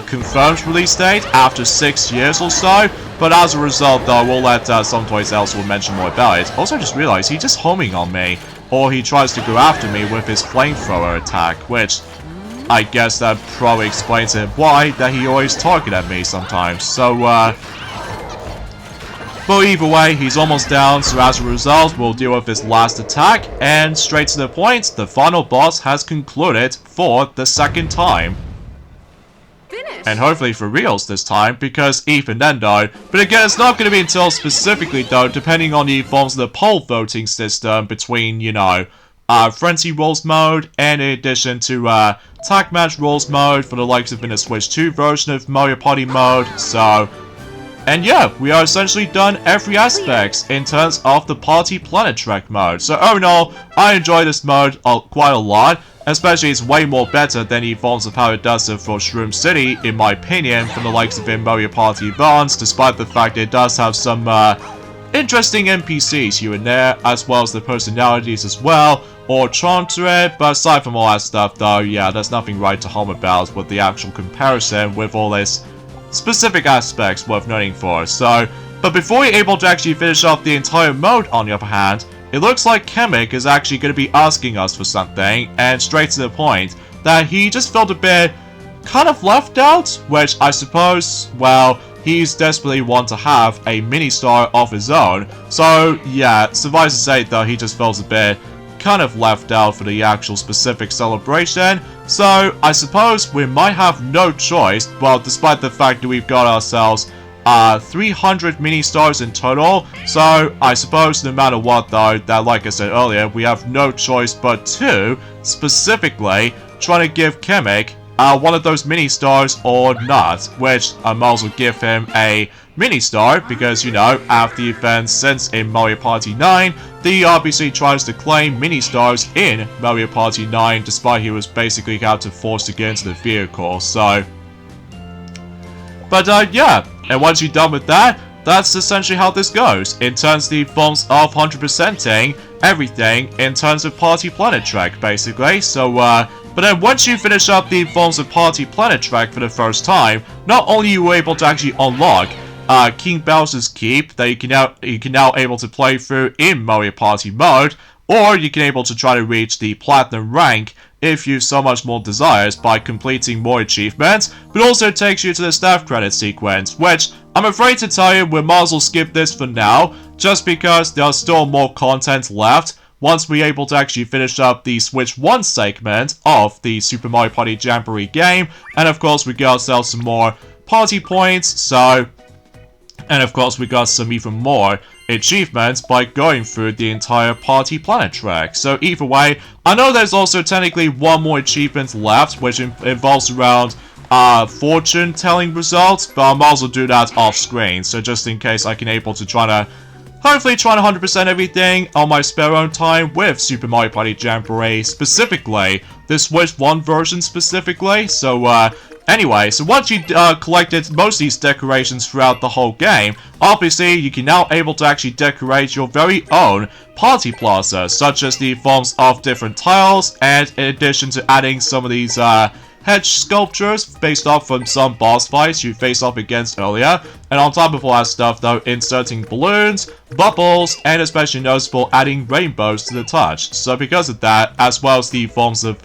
confirmed release date after 6 years or so. But as a result, though, we'll let someone else will mention more about it. Also, I just realized he's just homing on me. Or he tries to go after me with his flamethrower attack, which, I guess that probably explains it why that he always targeted me sometimes. So, but either way, he's almost down, so as a result, we'll deal with his last attack, and straight to the point, the final boss has concluded for the second time. Finish. And hopefully for reals this time, because even then though, but again, it's not going to be until specifically though, depending on the forms of the poll voting system between, you know, Frenzy Rules mode, and in addition to Tag Match Rules mode for the likes of in the Switch 2 version of Mario Party mode, so... And yeah, we are essentially done every aspect in terms of the Party Planet Trek mode. So all in all, I enjoy this mode quite a lot. Especially it's way more better than the forms of how it does it for Shroom City, in my opinion, from the likes of in Mario Party Advance, despite the fact it does have some interesting NPCs here and there, as well as the personalities as well, or charm to it. But aside from all that stuff though, yeah, there's nothing right to home about with the actual comparison with all this specific aspects worth noting for. So, but before you're able to actually finish off the entire mode, on the other hand, it looks like Chemic is actually going to be asking us for something, and straight to the point, that he just felt a bit kind of left out, which I suppose, well, he's desperately want to have a mini-star of his own. So, yeah, suffice to say though, he just felt a bit kind of left out for the actual specific celebration. So, I suppose we might have no choice, well, despite the fact that we've got ourselves 300 mini-stars in total. So, I suppose no matter what though, that like I said earlier, we have no choice but to, specifically, try to give Chemic one of those mini-stars or not, which I might as well give him a mini-star, because, you know, after the events since in Mario Party 9, the RBC tries to claim mini-stars in Mario Party 9, despite he was basically had to force to get into the vehicle, so... But, yeah, and once you're done with that, that's essentially how this goes, in terms of the forms of 100%ing everything in terms of Party Planet Trek, basically, so, but then once you finish up the forms of Party Planet Trek for the first time, not only are you able to actually unlock King Bowser's Keep that you can now able to play through in Mario Party mode, or you can able to try to reach the Platinum rank if you so much more desires by completing more achievements, but also takes you to the staff credit sequence, which I'm afraid to tell you we might as well skip this for now, just because there's still more content left once we're able to actually finish up the Switch 1 segment of the Super Mario Party Jamboree game, and of course we got ourselves some more party points, so... And of course we got some even more achievements by going through the entire Party Planet Trek. So either way, I know there's also technically one more achievement left, which involves around fortune telling results, but I might as well do that off screen, so just in case I can able to hopefully try to 100% everything on my spare own time with Super Mario Party Jamboree, specifically, the Switch 1 version specifically, so anyway, so once you collected most of these decorations throughout the whole game, obviously you can now able to actually decorate your very own party plaza, such as the forms of different tiles, and in addition to adding some of these hedge sculptures based off from some boss fights you faced off against earlier, and on top of all that stuff though, inserting balloons, bubbles, and especially noticeable adding rainbows to the touch. So because of that, as well as the forms of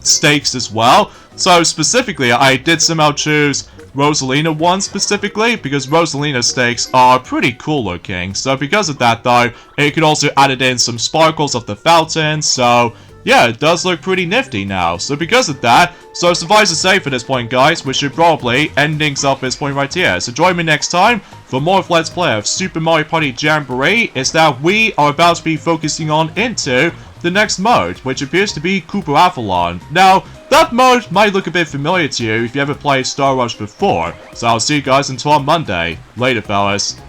stakes as well. So specifically, I did somehow choose Rosalina one specifically, because Rosalina stakes are pretty cool looking. So because of that though, it could also added in some sparkles of the fountain, so yeah, it does look pretty nifty now. So because of that, so suffice to say for this point guys, we should probably end things up at this point right here. So join me next time for more of Let's Play of Super Mario Party Jamboree, is that we are about to be focusing on into the next mode, which appears to be Cooper Avalon. Now, that mode might look a bit familiar to you if you ever played Star Rush before, so I'll see you guys until on Monday. Later fellas.